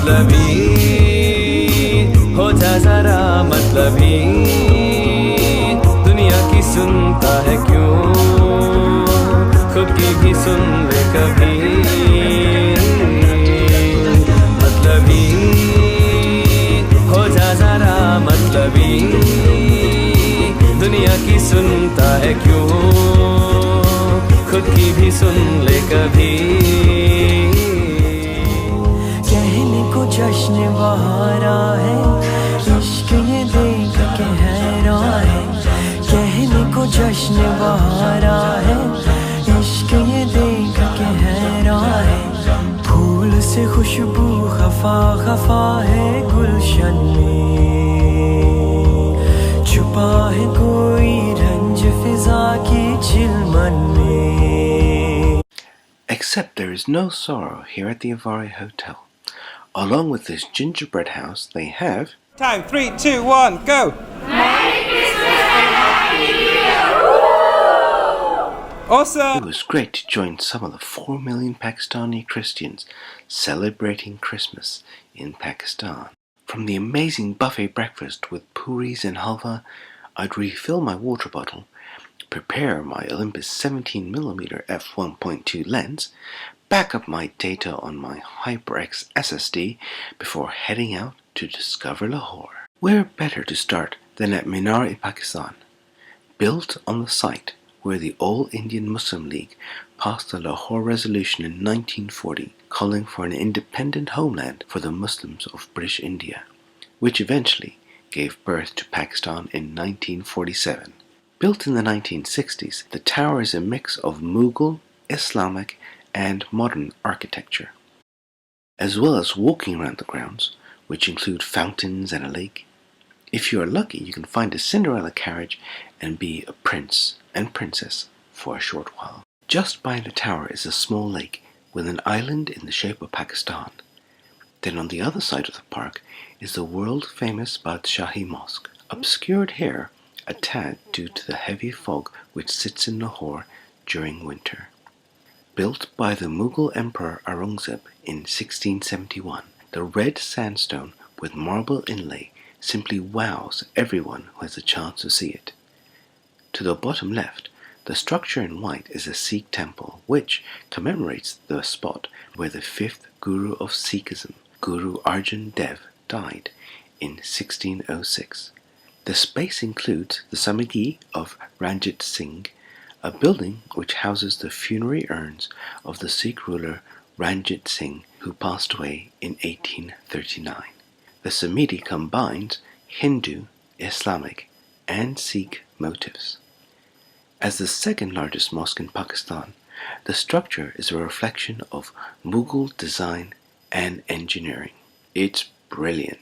मतलबी हो जा जरा मतलबी दुनिया की सुनता है क्यों खुद की भी सुन ले कभी मतलबी हो जा जरा मतलबी दुनिया की सुनता है क्यों खुद की भी सुन ले कभी कहने को जश्न बहारा है इश्क ये देख के हैरान है कहने को जश्न बहारा है इश्क ये देख के हैरान है फूल से खुशबू खफा खफा है गुलशन में छुपा है कोई रंज फिजा की चिलमन में. Except there is no sorrow here at the Avari Hotel. Along with this gingerbread house, they have... Time, 3, 2, 1, go! Merry Christmas and Happy New Year! Awesome! It was great to join some of the 4 million Pakistani Christians celebrating Christmas in Pakistan. From the amazing buffet breakfast with puris and halwa, I'd refill my water bottle, prepare my Olympus 17mm f1.2 lens, back up my data on my HyperX SSD before heading out to discover Lahore. Where better to start than at Minar in Pakistan, built on the site where the All Indian Muslim League passed the Lahore Resolution in 1940 calling for an independent homeland for the Muslims of British India, which eventually gave birth to Pakistan in 1947. Built in the 1960s, the tower is a mix of Mughal, Islamic and modern architecture. As well as walking around the grounds, which include fountains and a lake, if you are lucky you can find a Cinderella carriage and be a prince and princess for a short while. Just by the tower is a small lake with an island in the shape of Pakistan. Then on the other side of the park is the world-famous Badshahi Mosque, obscured here a tad due to the heavy fog which sits in Lahore during winter. Built by the Mughal Emperor Aurangzeb in 1671, the red sandstone with marble inlay simply wows everyone who has a chance to see it. To the bottom left, the structure in white is a Sikh Temple, which commemorates the spot where the 5th Guru of Sikhism, Guru Arjan Dev, died in 1606. The space includes the Samadhi of Ranjit Singh, a building which houses the funerary urns of the Sikh ruler Ranjit Singh, who passed away in 1839. The Samadhi combines Hindu, Islamic, and Sikh motifs. As the second largest mosque in Pakistan, the structure is a reflection of Mughal design and engineering. It's brilliant.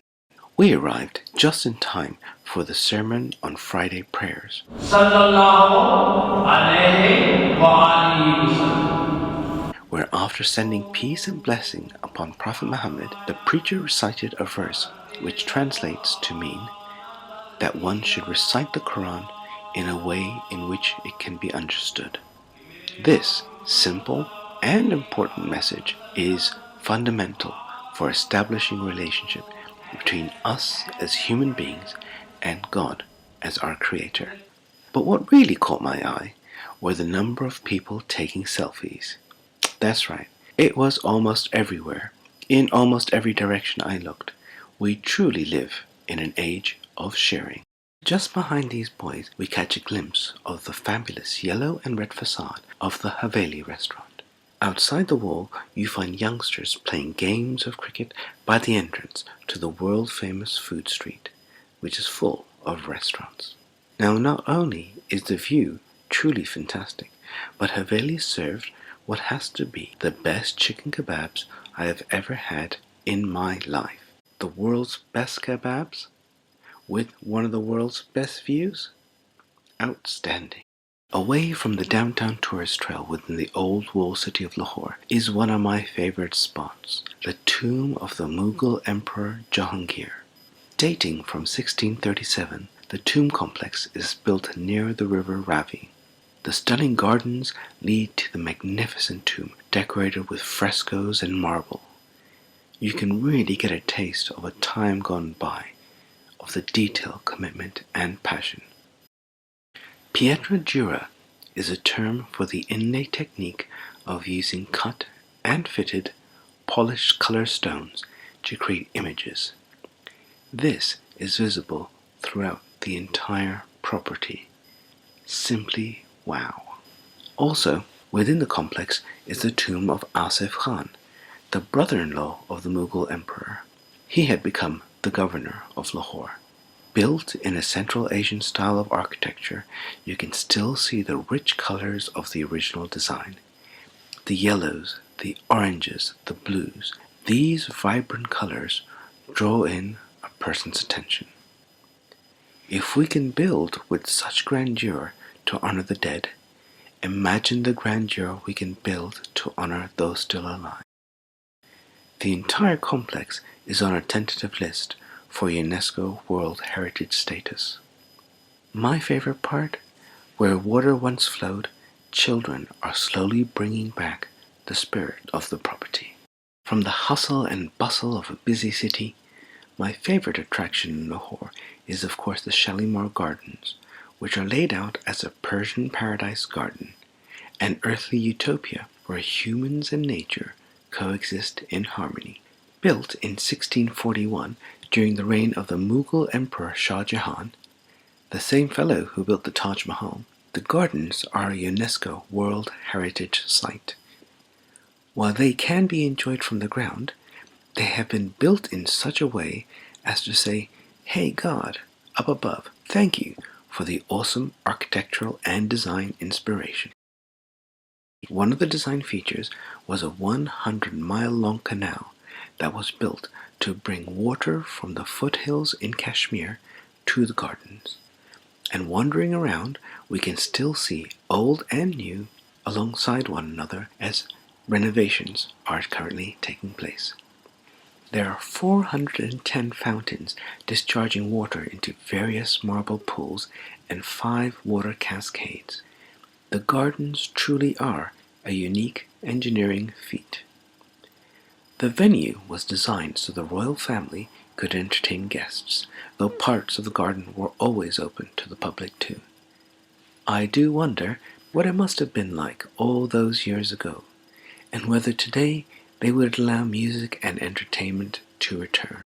We arrived just in time for the sermon on Friday prayers. Where after sending peace and blessing upon Prophet Muhammad, the preacher recited a verse which translates to mean that one should recite the Quran in a way in which it can be understood. This simple and important message is fundamental for establishing relationship between us as human beings and God as our creator. But what really caught my eye were the number of people taking selfies. That's right, it was almost everywhere, in almost every direction I looked. We truly live in an age of sharing. Just behind these boys, we catch a glimpse of the fabulous yellow and red facade of the Haveli restaurant. Outside the wall, you find youngsters playing games of cricket by the entrance to the world-famous food street, which is full of restaurants. Now, not only is the view truly fantastic, but Haveli served what has to be the best chicken kebabs I have ever had in my life. The world's best kebabs? With one of the world's best views? Outstanding. Away from the downtown tourist trail within the old walled city of Lahore is one of my favorite spots, the tomb of the Mughal Emperor Jahangir. Dating from 1637, the tomb complex is built near the river Ravi. The stunning gardens lead to the magnificent tomb decorated with frescoes and marble. you can really get a taste of a time gone by, of the detail, commitment, and passion. Pietra dura is a term for the innate technique of using cut and fitted, polished color stones to create images. This is visible throughout the entire property. Simply wow. Also, within the complex is the tomb of Asif Khan, the brother-in-law of the Mughal emperor. He had become the governor of Lahore. Built in a Central Asian style of architecture, you can still see the rich colors of the original design. The yellows, the oranges, the blues. These vibrant colors draw in a person's attention. If we can build with such grandeur to honor the dead, imagine the grandeur we can build to honor those still alive. The entire complex is on a tentative list for UNESCO World Heritage status. My favorite part? Where water once flowed, children are slowly bringing back the spirit of the property. From the hustle and bustle of a busy city, my favorite attraction in Lahore is of course the Shalimar Gardens, which are laid out as a Persian paradise garden, an earthly utopia where humans and nature coexist in harmony. Built in 1641 during the reign of the Mughal Emperor Shah Jahan, the same fellow who built the Taj Mahal, the gardens are a UNESCO World Heritage Site. While they can be enjoyed from the ground, they have been built in such a way as to say, "Hey God, up above, thank you for the awesome architectural and design inspiration." One of the design features was a 100-mile-long canal that was built to bring water from the foothills in Kashmir to the gardens. And wandering around, we can still see old and new alongside one another as renovations are currently taking place. There are 410 fountains discharging water into various marble pools and 5 water cascades. The gardens truly are a unique engineering feat. The venue was designed so the royal family could entertain guests, though parts of the garden were always open to the public too. I do wonder what it must have been like all those years ago, and whether today they would allow music and entertainment to return.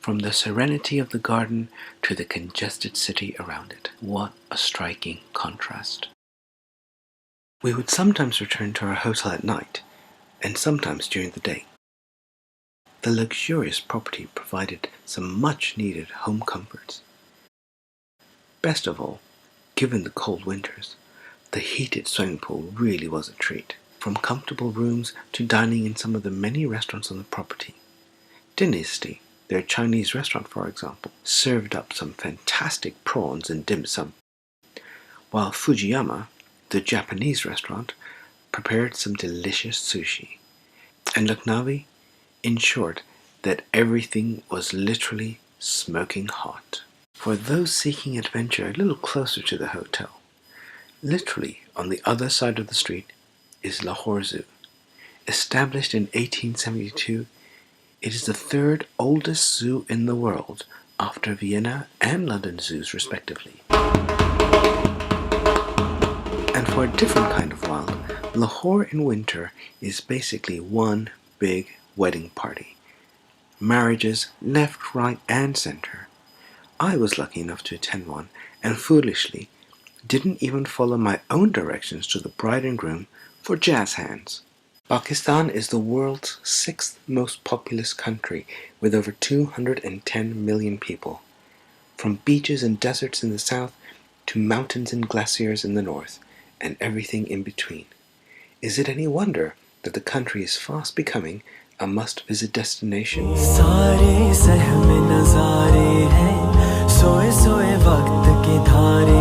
From the serenity of the garden to the congested city around it, what a striking contrast. We would sometimes return to our hotel at night, and sometimes during the day. The luxurious property provided some much-needed home comforts. Best of all, given the cold winters, the heated swimming pool really was a treat. From comfortable rooms to dining in some of the many restaurants on the property. Dynasty, their Chinese restaurant for example, served up some fantastic prawns and dim sum, while Fujiyama, the Japanese restaurant, prepared some delicious sushi. And Lucknowi ensured that everything was literally smoking hot. For those seeking adventure a little closer to the hotel, literally on the other side of the street is Lahore Zoo. Established in 1872, it is the 3rd oldest zoo in the world after Vienna and London zoos respectively. And for a different kind of wild, Lahore in Winter is basically one big wedding party. Marriages left, right and center. I was lucky enough to attend one and foolishly didn't even follow my own directions to the bride and groom for jazz hands. Pakistan is the world's 6th most populous country with over 210 million people. From beaches and deserts in the south to mountains and glaciers in the north and everything in between. Is it any wonder that the country is fast becoming a must-visit destination? सारे सहमे नजारे हैं सोए सोए वक्त के धारे